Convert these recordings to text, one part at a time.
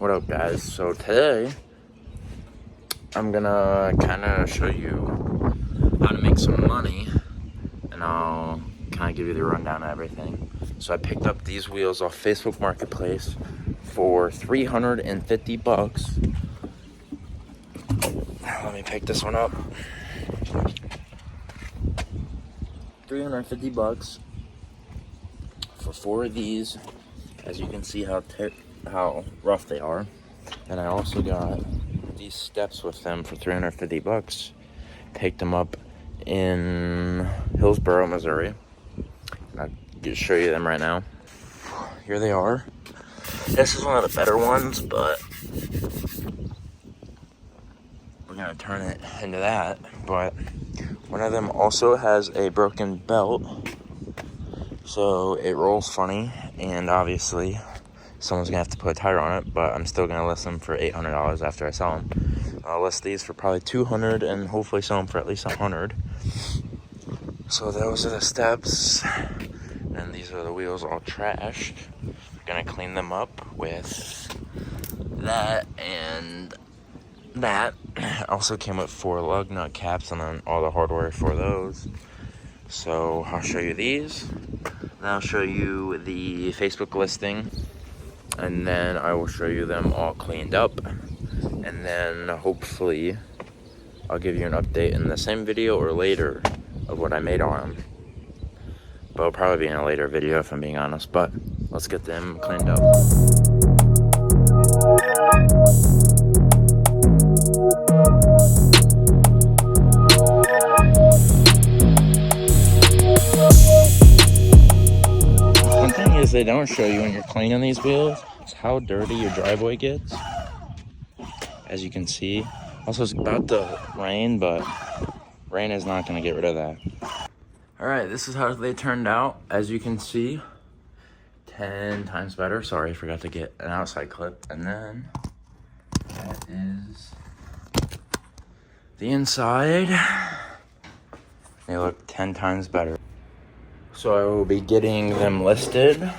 What up, guys? So today I'm gonna kind of show you how to make some money, and I'll kind of give you the rundown of everything. So I picked up these wheels off Facebook Marketplace for 350 bucks. Let me pick this one up. 350 bucks for 4 of these. As you can see how rough they are. And I also got these steps with them for 350 bucks. Picked them up in Hillsboro, Missouri. I'll just show you them right now. Here they are. This is one of the better ones, but we're gonna turn it into that. But one of them also has a broken belt, so it rolls funny, and obviously someone's gonna have to put a tire on it, but I'm still gonna list them for $800 after I sell them. I'll list these for probably $200 and hopefully sell them for at least $100. So those are the steps, and these are the wheels all trashed. We're gonna clean them up with that and that. Also came with 4 lug nut caps and then all the hardware for those. So I'll show you these. Then I'll show you the Facebook listing, and then I will show you them all cleaned up, and then hopefully I'll give you an update in the same video or later of what I made on them. But it'll probably be in a later video if I'm being honest, but let's get them cleaned up. One thing is they don't show you when you're cleaning these wheels is how dirty your driveway gets. As you can see. Also, it's about to rain, but rain is not going to get rid of that. Alright, this is how they turned out. As you can see, 10 times better. Sorry, I forgot to get an outside clip. And then that is the inside. They look 10 times better. So I will be getting them listed.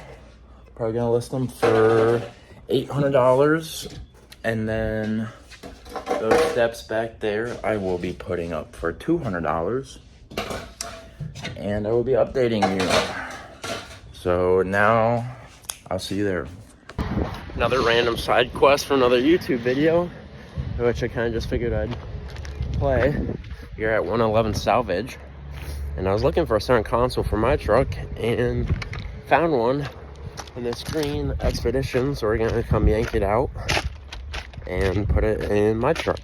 Probably gonna list them for $800. And then those steps back there I will be putting up for $200. And I will be updating you. So now I'll see you there. Another random side quest for another YouTube video, which I kind of just figured I'd play. Here at 111 Salvage, and I was looking for a center console for my truck and found one in this green Expedition, so we're gonna come yank it out and put it in my truck.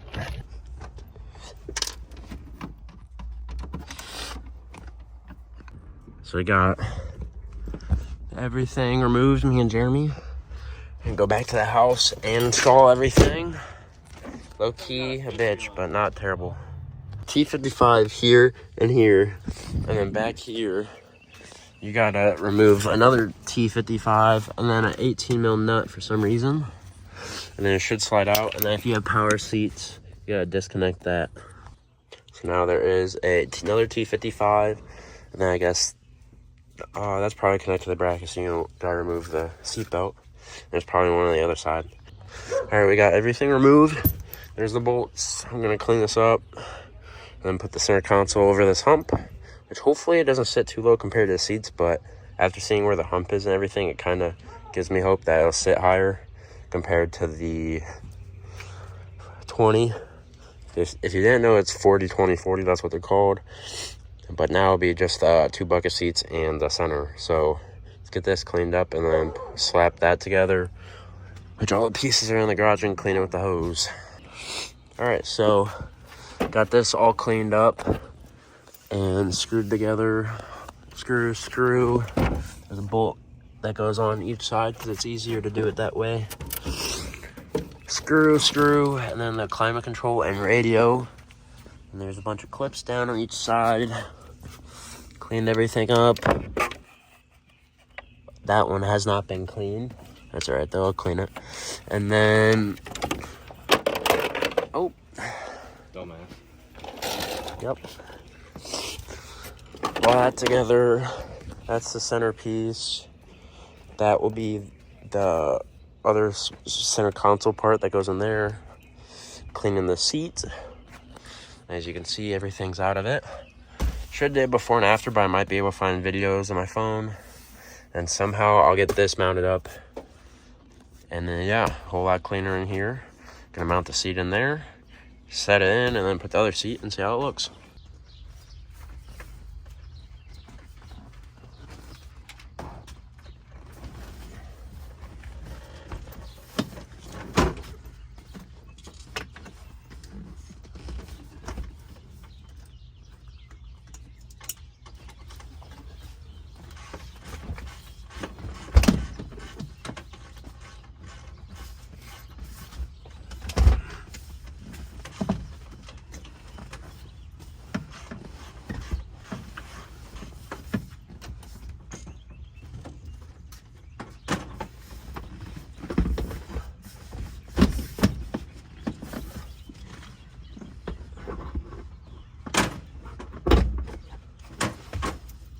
So we got everything removed, me and Jeremy, and go back to the house and install everything. Low key a bitch, but not terrible. T55 here and here, and then back here you gotta remove another T55 and then an 18 mil nut for some reason, and then it should slide out. And then if you have power seats, you gotta disconnect that. So now there is another T55, and then I guess that's probably connected to the bracket, so you gotta remove the seat belt. There's probably one on the other side. Alright, we got everything removed. There's the bolts. I'm gonna clean this up and then put the center console over this hump, which hopefully it doesn't sit too low compared to the seats, but after seeing where the hump is and everything, it kind of gives me hope that it'll sit higher compared to the 20. If you didn't know, it's 40, 20, 40, that's what they're called. But now it'll be just 2 bucket seats and the center. So let's get this cleaned up and then slap that together, which all the pieces are in the garage, and clean it with the hose. Alright, so got this all cleaned up and screwed together. Screw. There's a bolt that goes on each side because it's easier to do it that way. Screw, and then the climate control and radio. And there's a bunch of clips down on each side. Cleaned everything up. That one has not been cleaned. That's alright though, I'll clean it. And then, oh. Dumbass. Yep. All that together, that's the centerpiece. That will be the other center console part that goes in there. Cleaning the seat. As you can see, everything's out of it. Should do it before and after, but I might be able to find videos on my phone. And somehow I'll get this mounted up. And then, yeah, a whole lot cleaner in here. Gonna mount the seat in there, set it in, and then put the other seat and see how it looks.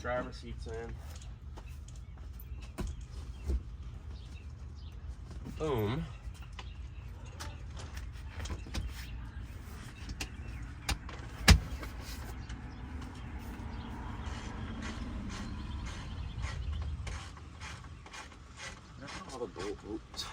Driver seats in. Boom. All the bolt boots.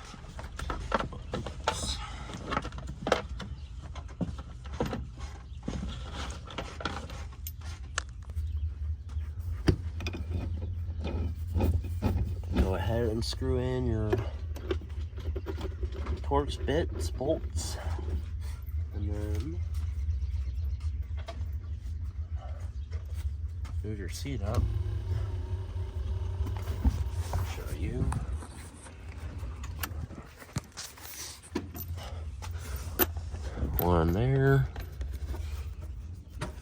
Go ahead and screw in your Torx bits, bolts, and then move your seat up. Show you. One there,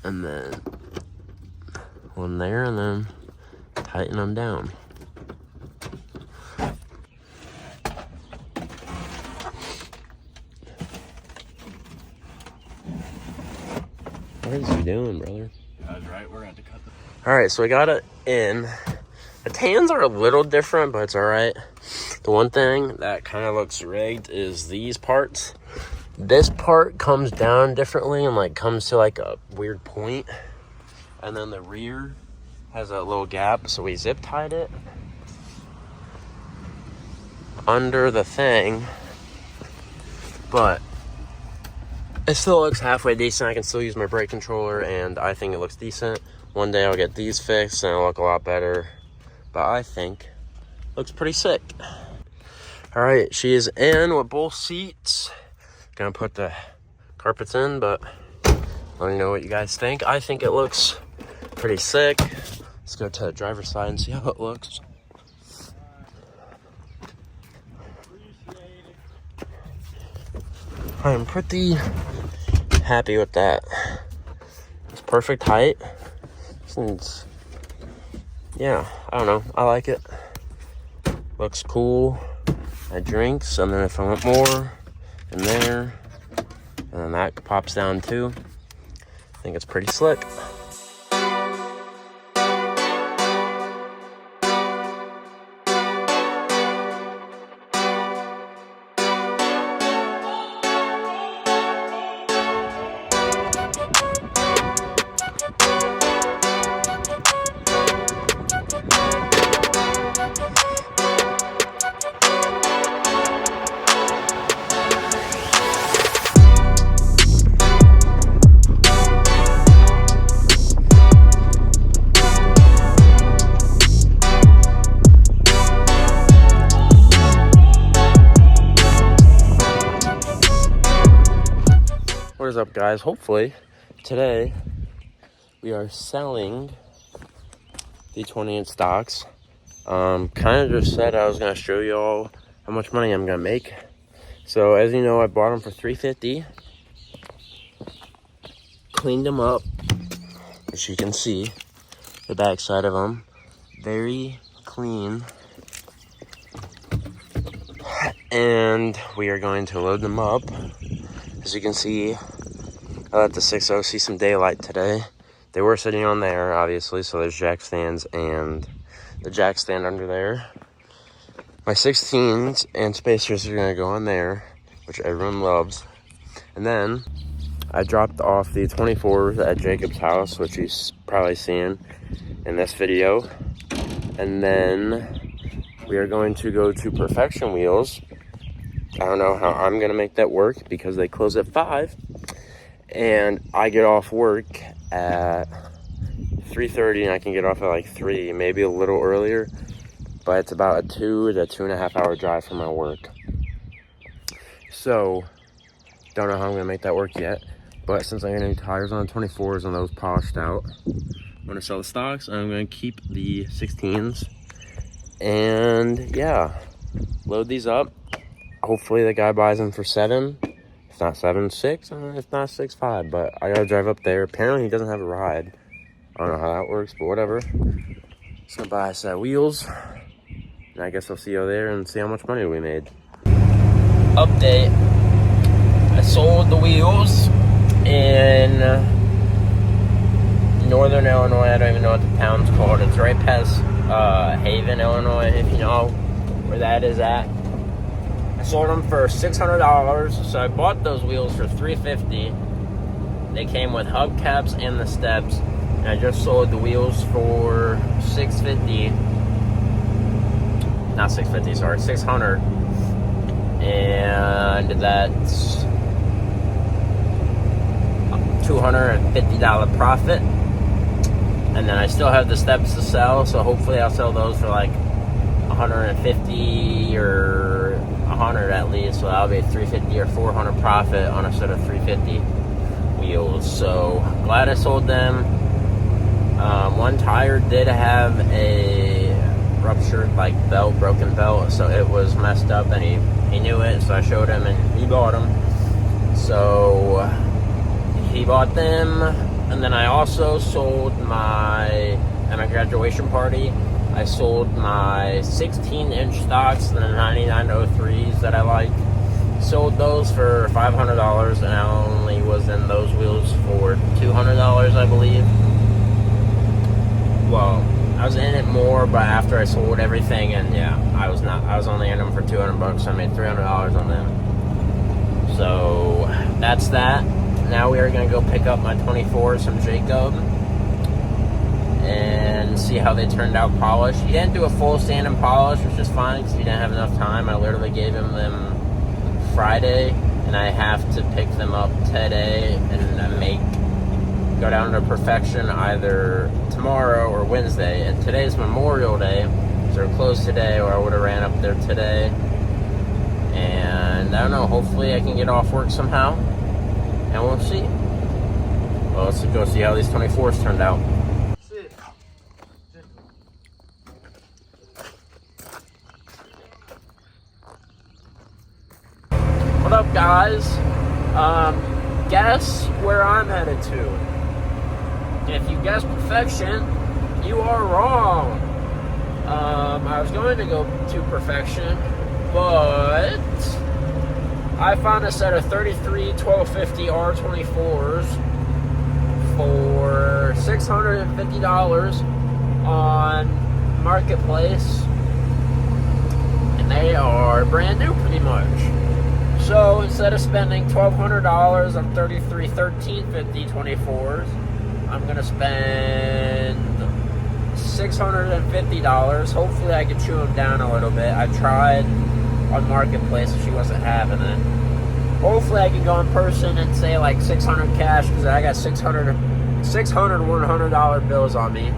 and then one there, and then tighten them down. What is he doing, brother? That's right, we're going to cut the... Alright, so we got it in. The tans are a little different, but it's alright. The one thing that kind of looks rigged is these parts. This part comes down differently and like comes to like a weird point. And then the rear has a little gap, so we zip tied it under the thing. But it still looks halfway decent. I can still use my brake controller, and I think it looks decent. One day I'll get these fixed, and it'll look a lot better. But I think it looks pretty sick. All right, she is in with both seats. Gonna put the carpets in, but let me know what you guys think. I think it looks pretty sick. Let's go to the driver's side and see how it looks. I'm pretty happy with that. It's perfect height. Since, yeah, I don't know. I like it. Looks cool. I drinks, and then if I want more, in there, and then that pops down too. I think it's pretty slick. What is up, guys? Hopefully today we are selling the 20-inch stocks. Kind of just said I was gonna show you all how much money I'm gonna make. So as you know, I bought them for $350, cleaned them up, as you can see the back side of them, very clean, and we are going to load them up. As you can see, I let the 6.0 see some daylight today. They were sitting on there, obviously, so there's jack stands and the jack stand under there. My 16s and spacers are gonna go on there, which everyone loves. And then I dropped off the 24s at Jacob's house, which you've probably seen in this video. And then we are going to go to Perfection Wheels. I don't know how I'm gonna make that work because they close at 5. And I get off work at 3:30 and I can get off at like 3, maybe a little earlier. But it's about a 2 to 2.5 hour drive from my work. So, don't know how I'm gonna make that work yet. But since I got new tires on the 24s and those polished out, I'm gonna sell the stocks and I'm gonna keep the 16s. And yeah, load these up. Hopefully the guy buys them for 7. If not 7.6, if not 6.5. But I gotta drive up there. Apparently he doesn't have a ride. I don't know how that works, but whatever. Just gonna buy a set of wheels. And I guess I'll see you there and see how much money we made. Update. I sold the wheels in northern Illinois. I don't even know what the town's called. It's right past Haven, Illinois, if you know where that is at. I sold them for $600. So I bought those wheels for $350. They came with hubcaps and the steps. And I just sold the wheels for $650. Not $650, sorry, $600. And that's $250 profit. And then I still have the steps to sell, so hopefully I'll sell those for like $150 or $100 at least. So that'll be $350 or $400 profit on a set of $350 wheels. So glad I sold them. One tire did have a ruptured like belt, broken belt, so it was messed up, and he knew it, so I showed him and he bought them. So he bought them, and then I also sold at my graduation party, I sold my 16-inch stocks, the 9903s that I like. Sold those for $500, and I only was in those wheels for $200, I believe. Well, I was in it more, but after I sold everything, and yeah, I was only in them for $200, so I made $300 on them. So that's that. Now we are gonna go pick up my 24s from Jacob and see how they turned out polished. He didn't do a full sand and polish, which is fine because he didn't have enough time. I literally gave him them Friday, and I have to pick them up today and go down to Perfection either tomorrow or Wednesday. And today's Memorial Day, so they're closed today, or I would have ran up there today. And I don't know, hopefully I can get off work somehow, and we'll see. Well, let's go see how these 24s turned out. What up, guys? Guess where I'm headed to. If you guessed Perfection, you are wrong. I was going to go to Perfection, but I found a set of 33 1250 R24s for $650 on Marketplace, and they are brand new pretty much. So instead of spending $1,200 on 33 1350 24s, I'm going to spend $650. Hopefully I can chew them down a little bit. I tried on Marketplace and she wasn't having it. Hopefully I can go in person and say like $600 cash, because I got $600 $100 bills on me.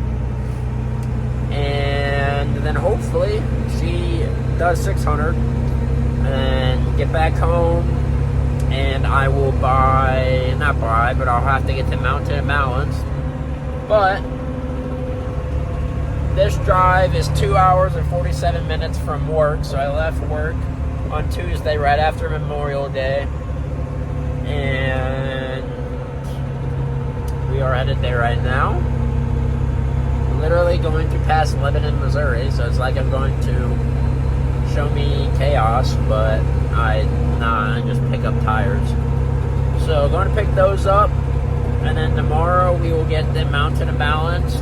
And then hopefully she does $600 and get back home, and I will but I'll have to get them mounted and balanced. But this drive is 2 hours and 47 minutes from work, so I left work on Tuesday right after Memorial Day, and we are headed there right now. I'm literally going to pass Lebanon, Missouri, so it's like I'm going to show me chaos, but I just pick up tires. So going to pick those up, and then tomorrow we will get them mounted and balanced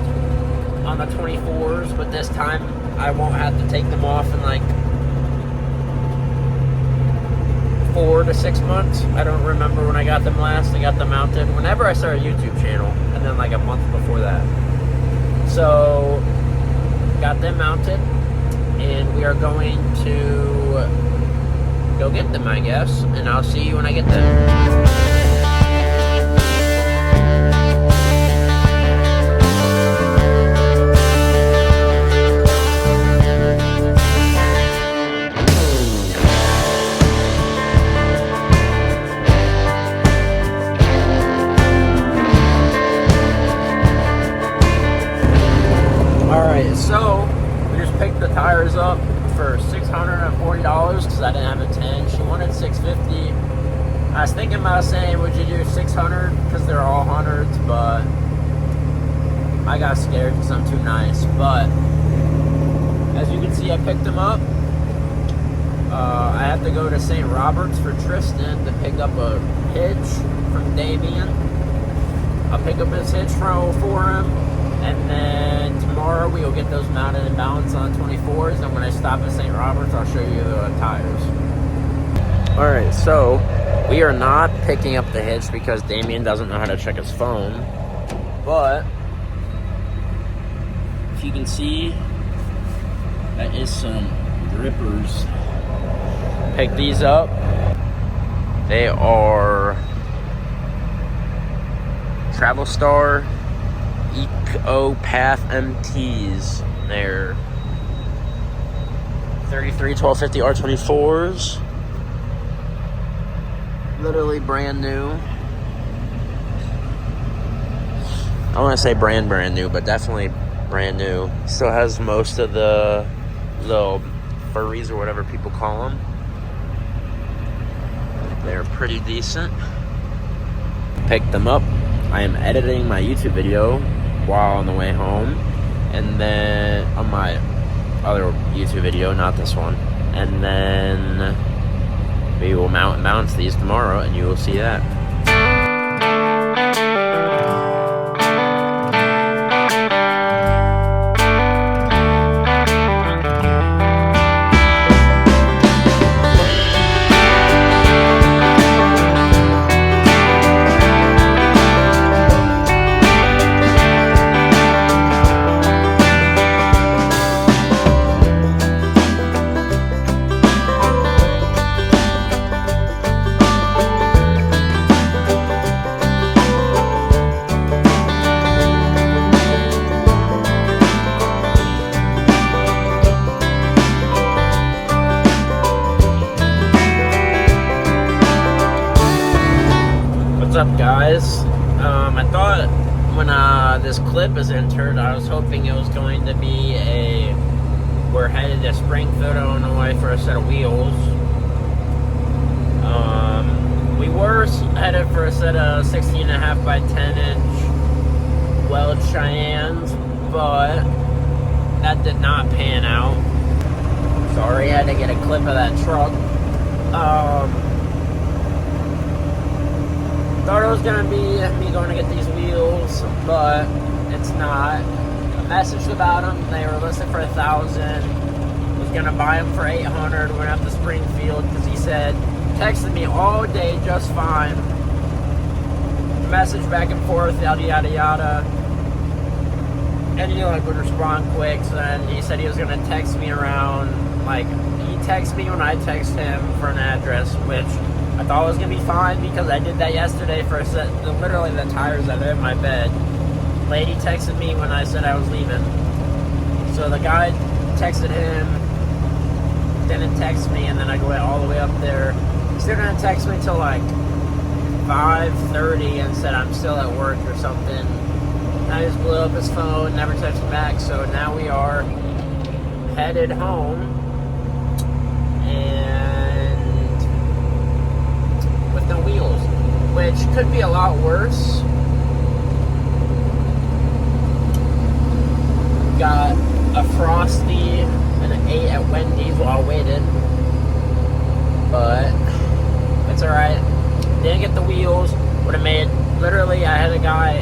on the 24s, but this time I won't have to take them off and like 4 to 6 months. I don't remember when I got them last. I got them mounted whenever I started a YouTube channel, and then like a month before that. So, got them mounted, and we are going to go get them, I guess, and I'll see you when I get them. So, we just picked the tires up for $640 because I didn't have a 10. She wanted $650. I was thinking about saying, would you do $600 because they're all hundreds, but I got scared because I'm too nice. But as you can see, I picked them up. I have to go to St. Roberts for Tristan to pick up a hitch from Damien. I'll pick up his hitch for him. And then tomorrow we will get those mounted and balanced on 24s. And when I stop at St. Roberts, I'll show you the tires. Alright, so we are not picking up the hitch because Damien doesn't know how to check his phone. But if you can see, that is some grippers. Pick these up. They are Travel Star Eco Path MTs. They're 33 1250 R24s. Literally brand new. I want to say brand new, but definitely brand new. Still has most of the little furries or whatever people call them. They're pretty decent. Picked them up. I am editing my YouTube video while on the way home, and then on my other YouTube video, not this one, and then we will mount and balance these tomorrow, and you will see that. What's up, guys? I thought when this clip is entered, I was hoping it was going to be we're headed to Springfield, Illinois for a set of wheels. We were headed for a set of 16.5 by 10 inch Weld Cheyennes, but that did not pan out. Sorry, I had to get a clip of that truck. Thought it was gonna be me going to get these wheels, but it's not. I messaged about them. They were listed for $1,000. Was gonna buy them for $800. Went up to Springfield because he said, texted me all day just fine. Message back and forth, yada yada yada. And he would respond quick. So then he said he was gonna text me around. He texted me when I text him for an address, which I thought it was going to be fine because I did that yesterday for a set, literally the tires that are in my bed. Lady texted me when I said I was leaving. So the guy texted him, didn't text me, and then I went all the way up there. Still didn't text me till like 5:30 and said I'm still at work or something. I just blew up his phone, never texted me back, so now we are headed home. The wheels, which could be a lot worse. Got a Frosty and an 8 at Wendy's while I waited, but it's alright. Didn't get the wheels. Would have made, literally I had a guy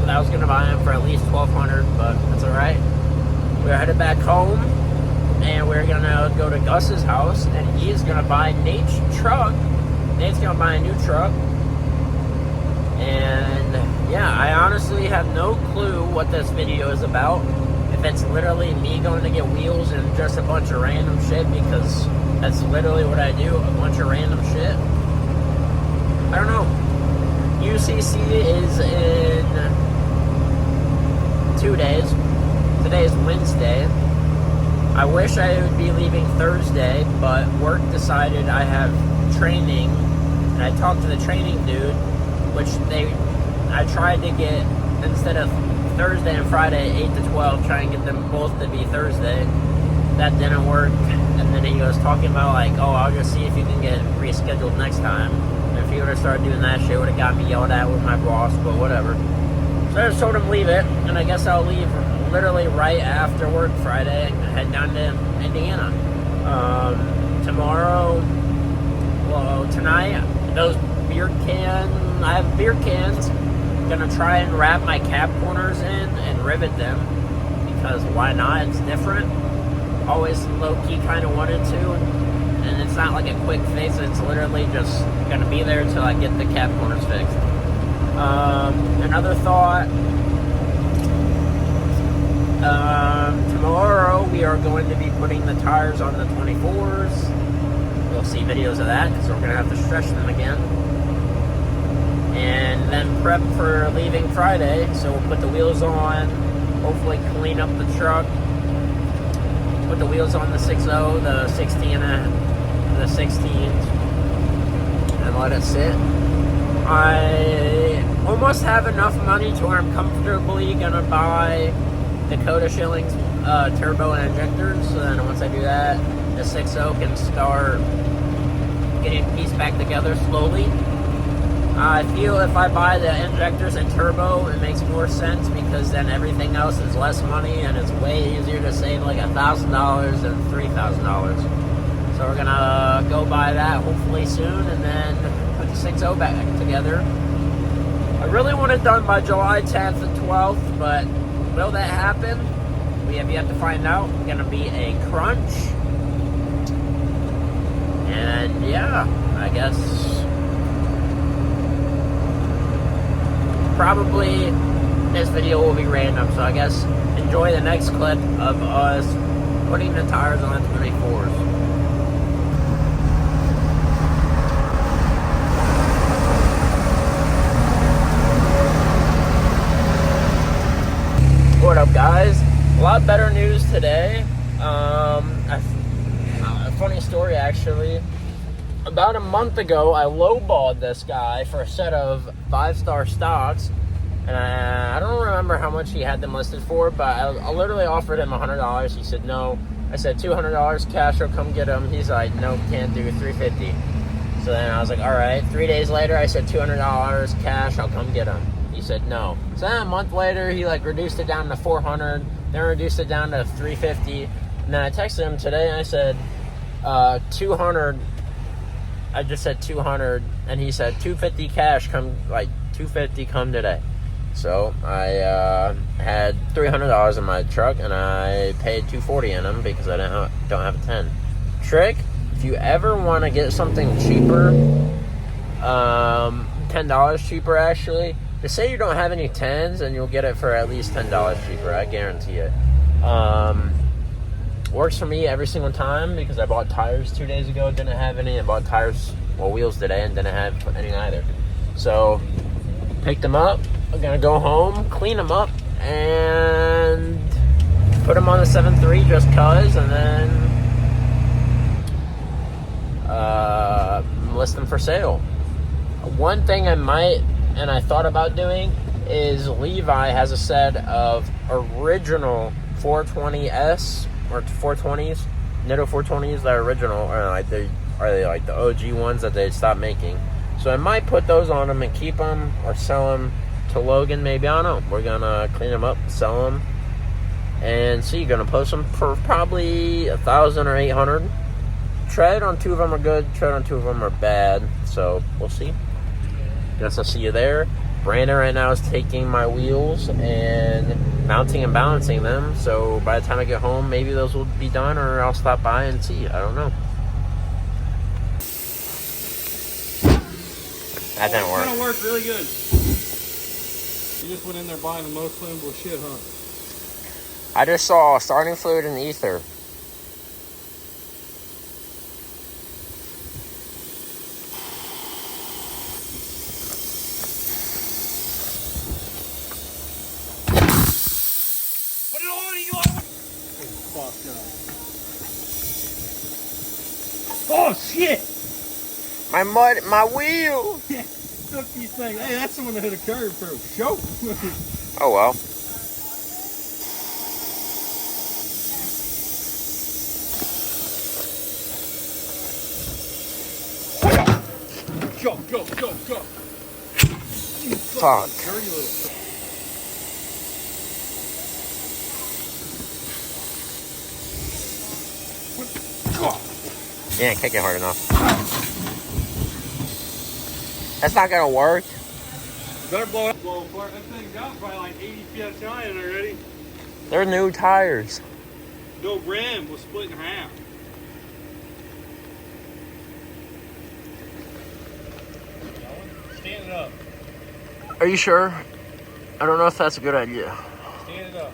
that I was going to buy him for at least $1,200, but that's alright. We're headed back home, and we're going to go to Gus's house, and he's going to buy Nate's truck Nate's gonna buy a new truck. And yeah, I honestly have no clue what this video is about. If it's literally me going to get wheels and just a bunch of random shit, because that's literally what I do, a bunch of random shit. I don't know. UCC is in 2 days. Today is Wednesday. I wish I would be leaving Thursday, but work decided I have training, and I talked to the training dude, which I tried to get, instead of Thursday and Friday, 8 to 12, try and get them both to be Thursday. That didn't work, and then he was talking about, like, oh, I'll just see if you can get rescheduled next time. And if he would have started doing that shit, would have got me yelled at with my boss, but whatever. So I just told him leave it, and I guess I'll leave literally right after work Friday and head down to Indiana. Tomorrow, well, tonight, those beer cans, I have beer cans. Gonna try and wrap my cab corners in and rivet them, because why not? It's different. Always low-key kind of wanted to, and it's not like a quick fix. It's literally just gonna be there until I get the cab corners fixed. Another thought, tomorrow we are going to be putting the tires on the 24s. You'll see videos of that, because we're gonna have to stretch them again. And then prep for leaving Friday, so we'll put the wheels on, hopefully clean up the truck, put the wheels on the 6.0, the 16, the 16s, and let it sit. I almost have enough money to where I'm comfortably gonna buy Dakota Shillings turbo and injectors, so then once I do that, the 6.0 can start getting pieced back together slowly. I feel if I buy the injectors and turbo, it makes more sense, because then everything else is less money, and it's way easier to save like $1,000 than $3,000. So we're gonna go buy that hopefully soon, and then put the 6.0 back together. I really want it done by July 10th and 12th, but will that happen? We have yet to find out. It's gonna be a crunch. And yeah, I guess probably this video will be random, so I guess enjoy the next clip of us putting the tires on the 24s. What up, guys? A lot better news today. A funny story, actually. About a month ago, I lowballed this guy for a set of 5-star stocks, and I don't remember how much he had them listed for, but I literally offered him $100. He said no. I said $200 cash, I'll come get him. He's like, nope, can't do, $350. So then I was like, all right. 3 days later, I said $200 cash, I'll come get him. He said no. So then a month later, he like reduced it down to $400, then reduced it down to $350, and then I texted him today and I said, 200. I just said 200, and he said 250 cash, come, like 250 come today. So I had $300 in my truck, and I paid $240 in them because I don't have a 10. Trick, if you ever want to get something cheaper, $10 cheaper actually, just say you don't have any 10s, and you'll get it for at least $10 cheaper. I guarantee it. Works for me every single time, because I bought tires 2 days ago, didn't have any. I bought wheels today, and didn't have any either. So picked them up. I'm gonna go home, clean them up, and put them on the 7.3 just cause, and then list them for sale. One thing I thought about doing is Levi has a set of original 420S or 420s, Nitto 420s that are original, or are they like the OG ones that they stopped making. So I might put those on them and keep them, or sell them to Logan, maybe. I don't know. We're gonna clean them up, sell them, and see. Gonna post them for probably 1,000 or 800. Tread on 2 of them are good, tread on 2 of them are bad, so we'll see. Guess I'll see you there. Brandon right now is taking my wheels and mounting and balancing them, so by the time I get home, maybe those will be done, or I'll stop by and see. I don't know. That didn't It's work. gonna work really good. You just went in there buying the most flammable shit, huh? I just saw starting fluid and ether. Put it on, Eli! Oh, fuck. Oh, shit! My wheel! Look these things. Hey, that's the one that hit a curb for sure. Oh well. Go, go, go, go. You Fuck. fucking dirty little. You didn't kick it hard enough. That's not gonna work. Better blow it. Blow apart. That thing got probably like 80 psi in it already. They're new tires. No rim was split in half. Stand it up. Are you sure? I don't know if that's a good idea. Stand it up.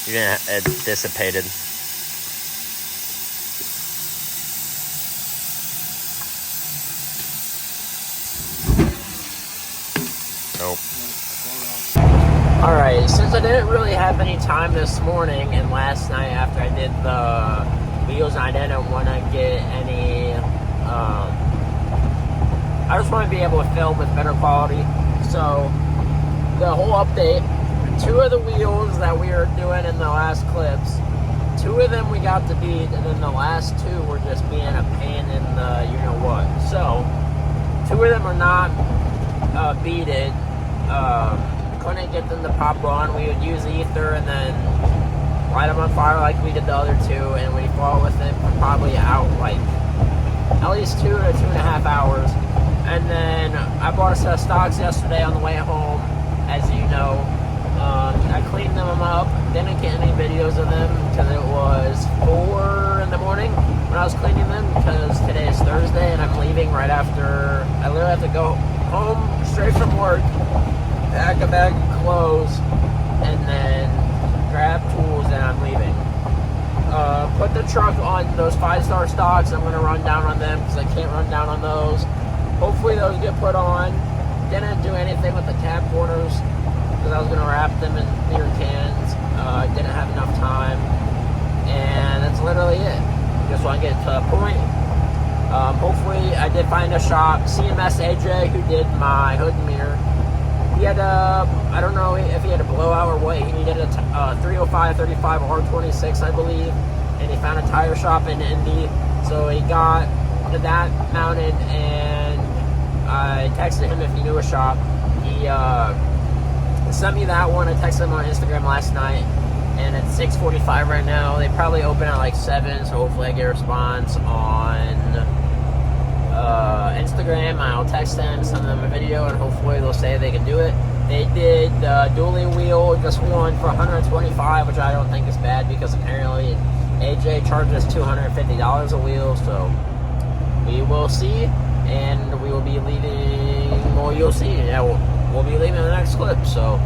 You didn't. It dissipated. Nope. Alright, since I didn't really have any time this morning and last night after I did the wheels, I didn't want to get any, I just want to be able to film with better quality. So, the whole update, 2 of the wheels that we were doing in the last clips, 2 of them we got to beat, and then the last 2 were just being a pain in the you-know-what. So, 2 of them are not beaten. Couldn't get them to pop on. We would use ether and then light them on fire like we did the other 2, and we fought with it for probably out like at least 2 to 2.5 hours. And then I bought a set of stocks yesterday on the way home, as you know. I cleaned them up, didn't get any videos of them because it was 4 in the morning when I was cleaning them, because today is Thursday and I'm leaving right after. I literally have to go home straight from work, pack a bag of clothes, and then grab tools, and I'm leaving. Put the truck on those 5-star stocks. I'm going to run down on them because I can't run down on those. Hopefully those get put on. Didn't do anything with the cab corners because I was going to wrap them in beer cans. Didn't have enough time. And that's literally it. Just want to get to a point. Hopefully I did find a shop. CMS AJ, who did my hood and mirror. He had I don't know if he had a blowout or what. He needed a 305, 35, R26, I believe. And he found a tire shop in Indy. So he got that mounted, and I texted him if he knew a shop. He sent me that one. I texted him on Instagram last night, and it's 6:45 right now. They probably open at like 7, so hopefully I get a response on Instagram. I'll text them, send them a video, and hopefully they'll say they can do it. They did the dually wheel, just one for $125, which I don't think is bad because apparently AJ charges $250 a wheel, so we will see, and we will be leaving. Well, you'll see. Yeah, we'll be leaving the next clip. So